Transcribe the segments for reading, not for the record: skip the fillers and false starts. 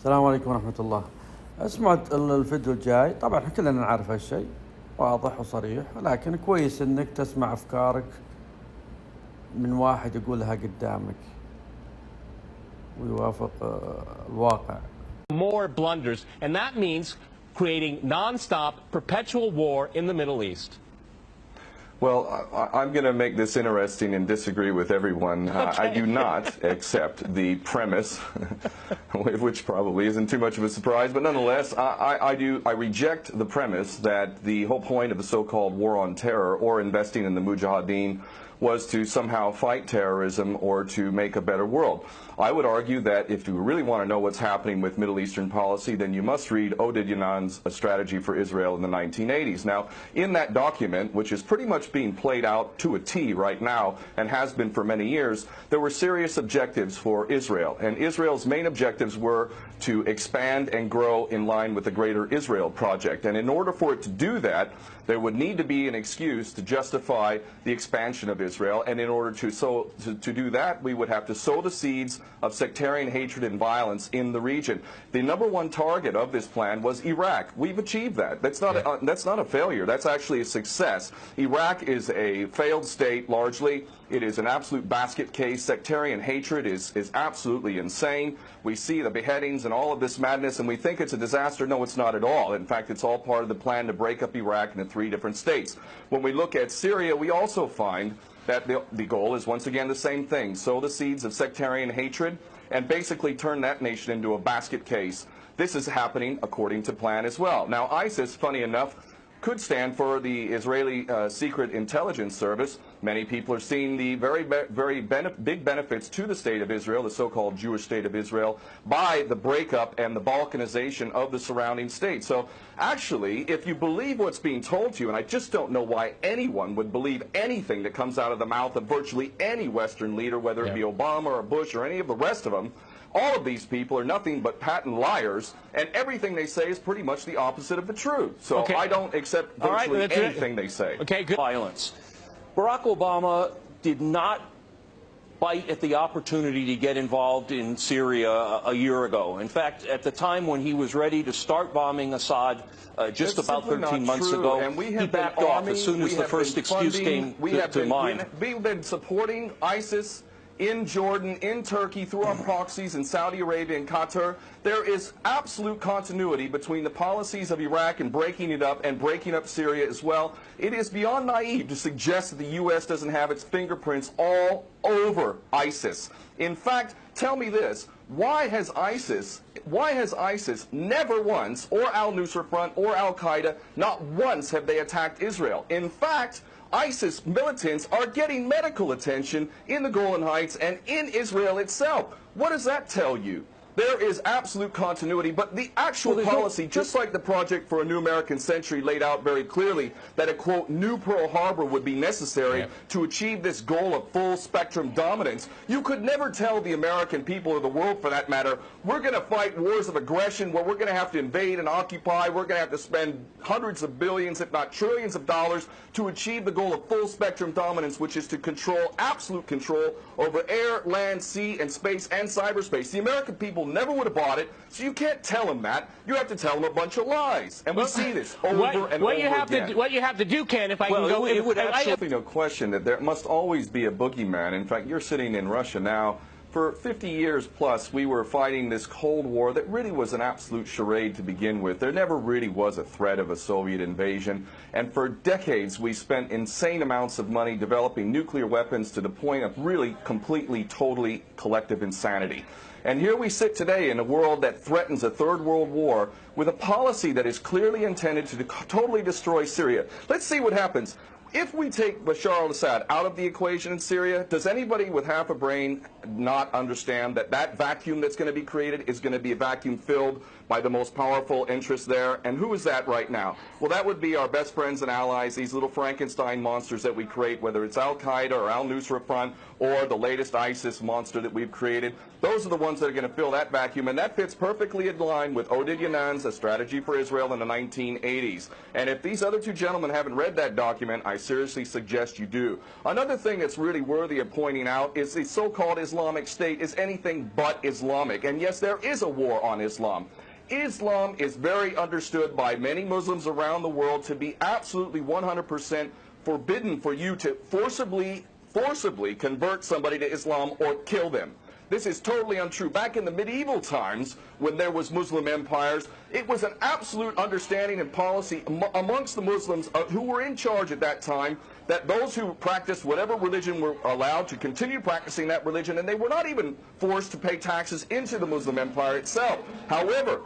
السلام عليكم ورحمة الله. سمعت الفيديو الجاي، طبعا كلنا نعرف هالشيء واضح وصريح، لكن كويس انك تسمع افكارك من واحد يقولها قدامك ويوافق الواقع. More blunders, and that means creating non-stop, perpetual war in the Middle East. Well, I'm going to make this interesting and disagree with everyone. Okay. I do not accept the premise, which probably isn't too much of a surprise, but nonetheless, I reject the premise that the whole point of the so-called war on terror or investing in the Mujahideen was to somehow fight terrorism or to make a better world. I would argue that if you really want to know what's happening with Middle Eastern policy, then you must read Oded Yanan's A Strategy for Israel in the 1980s. Now, in that document, which is pretty much being played out to a T right now and has been for many years, there were serious objectives for Israel. And Israel's main objectives were to expand and grow in line with the Greater Israel Project. And in order for it to do that, there would need to be an excuse to justify the expansion of Israel. And in order to do that, we would have to sow the seeds of sectarian hatred and violence in the region. The number one target of this plan was Iraq. We've achieved that. That's not a failure. That's actually a success. Iraq is a failed state largely. It is an absolute basket case. Sectarian hatred is absolutely insane. We see the beheadings and all of this madness, and we think it's a disaster. No, it's not at all. In fact, it's all part of the plan to break up Iraq into 3 different states. When we look at Syria, we also find that the goal is once again the same thing: sow the seeds of sectarian hatred and basically turn that nation into a basket case. This is happening according to plan as well. Now, ISIS, funny enough, could stand for the Israeli Secret Intelligence Service. Many people are seeing the very big benefits to the state of Israel, the so-called Jewish state of Israel, by the breakup and the balkanization of the surrounding states. So actually, if you believe what's being told to you, and I just don't know why anyone would believe anything that comes out of the mouth of virtually any Western leader, whether it be Obama or Bush or any of the rest of them, all of these people are nothing but patent liars, and everything they say is pretty much the opposite of the truth. So I don't accept virtually anything they say. Okay, good. Violence. Barack Obama did not bite at the opportunity to get involved in Syria a year ago. In fact, at the time when he was ready to start bombing Assad just about 13 months ago, and he backed off as soon as the first excuse came to mind. We've been supporting ISIS in Jordan, in Turkey, through our proxies in Saudi Arabia and Qatar. There is absolute continuity between the policies of Iraq and breaking it up and breaking up Syria as well. It is beyond naive to suggest that the U.S. doesn't have its fingerprints all over ISIS. In fact, tell me this: why has ISIS never once, or al-Nusra Front or al-Qaeda, not once have they attacked Israel? In fact, ISIS militants are getting medical attention in the Golan Heights and in Israel itself. What does that tell you? There is absolute continuity, but the actual policy, just like the Project for a New American Century laid out very clearly that a, quote, new Pearl Harbor would be necessary to achieve this goal of full spectrum dominance, you could never tell the American people, or the world for that matter, we're going to fight wars of aggression where we're going to have to invade and occupy, we're going to have to spend hundreds of billions, if not trillions of dollars to achieve the goal of full spectrum dominance, which is to control, absolute control over air, land, sea, and space and cyberspace. The American people never would have bought it, so you can't tell them that. You have to tell them a bunch of lies, and we see this over and over again. What you have to do, Ken, if I can go... It would absolutely no question that there must always be a boogeyman. In fact, you're sitting in Russia now. For 50 years plus, we were fighting this Cold War that really was an absolute charade to begin with. There never really was a threat of a Soviet invasion. And for decades, we spent insane amounts of money developing nuclear weapons to the point of really completely, totally collective insanity. And here we sit today in a world that threatens a third world war with a policy that is clearly intended to totally destroy Syria. Let's see what happens. If we take Bashar al-Assad out of the equation in Syria, does anybody with half a brain not understand that that vacuum that's going to be created is going to be a vacuum filled by the most powerful interests there? And who is that right now? Well, that would be our best friends and allies, these little Frankenstein monsters that we create, whether it's al-Qaeda or al-Nusra Front or the latest ISIS monster that we've created. Those are the ones that are going to fill that vacuum, and that fits perfectly in line with Oded Yanan's A Strategy for Israel in the 1980s. And if these other two gentlemen haven't read that document, I seriously suggest you do. Another thing that's really worthy of pointing out is the so-called Islamic State is anything but Islamic. And yes, there is a war on Islam. Islam is very understood by many Muslims around the world to be absolutely 100% forbidden for you to forcibly convert somebody to Islam or kill them. This is totally untrue. Back in the medieval times, when there was Muslim empires, it was an absolute understanding and policy amongst the Muslims who were in charge at that time that those who practiced whatever religion were allowed to continue practicing that religion, and they were not even forced to pay taxes into the Muslim empire itself. However,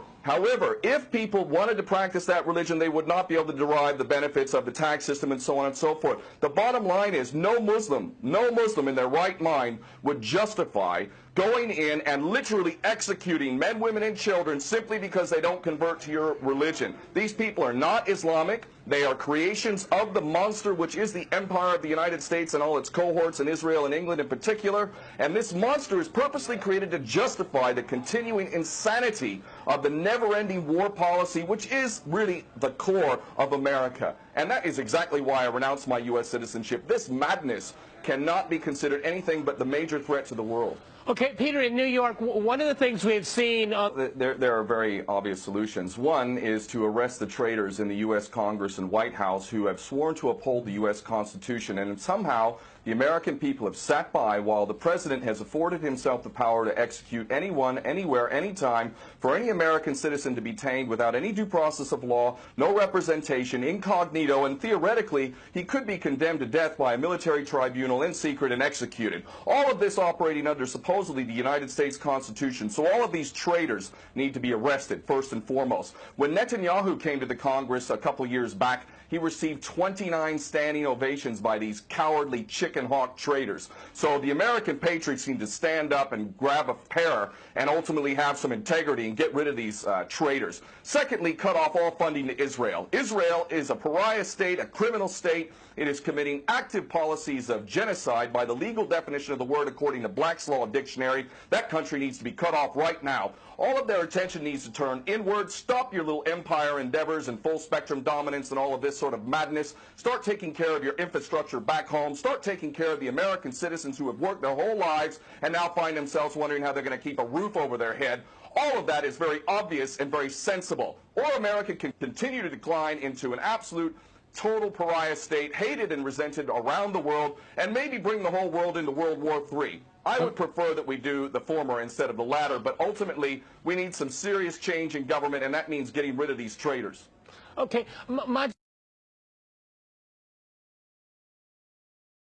if people wanted to practice that religion, they would not be able to derive the benefits of the tax system and so on and so forth. The bottom line is no Muslim in their right mind would justify going in and literally executing men, women, and children simply because they don't convert to your religion. These people are not Islamic. They are creations of the monster, which is the empire of the United States and all its cohorts in Israel and England in particular. And this monster is purposely created to justify the continuing insanity of the never-ending war policy, which is really the core of America. And that is exactly why I renounced my U.S. citizenship. This madness cannot be considered anything but the major threat to the world. Okay, Peter, in New York, one of the things we've seen... There are very obvious solutions. One is to arrest the traitors in the U.S. Congress and White House who have sworn to uphold the U.S. Constitution, and somehow the American people have sat by while the president has afforded himself the power to execute anyone, anywhere, anytime, for any American citizen to be detained without any due process of law, no representation, incognito, and theoretically he could be condemned to death by a military tribunal in secret and executed. All of this operating under supposedly the United States Constitution. So all of these traitors need to be arrested first and foremost. When Netanyahu came to the Congress a couple years back, he received 29 standing ovations by these cowardly chicken hawk traitors. So the American patriots need to stand up and grab a pair and ultimately have some integrity and get rid of these traitors. Secondly, cut off all funding to Israel. Israel is a pariah state, a criminal state. It is committing active policies of genocide by the legal definition of the word according to Black's Law Dictionary. That country needs to be cut off right now. All of their attention needs to turn inward. Stop your little empire endeavors and full spectrum dominance and all of this sort of madness. Start taking care of your infrastructure back home. Start taking care of the American citizens who have worked their whole lives and now find themselves wondering how they're going to keep a roof over their head. All of that is very obvious and very sensible. Or America can continue to decline into an absolute total pariah state, hated and resented around the world, and maybe bring the whole world into World War III. I would prefer that we do the former instead of the latter, but ultimately we need some serious change in government, and that means getting rid of these traitors. Okay,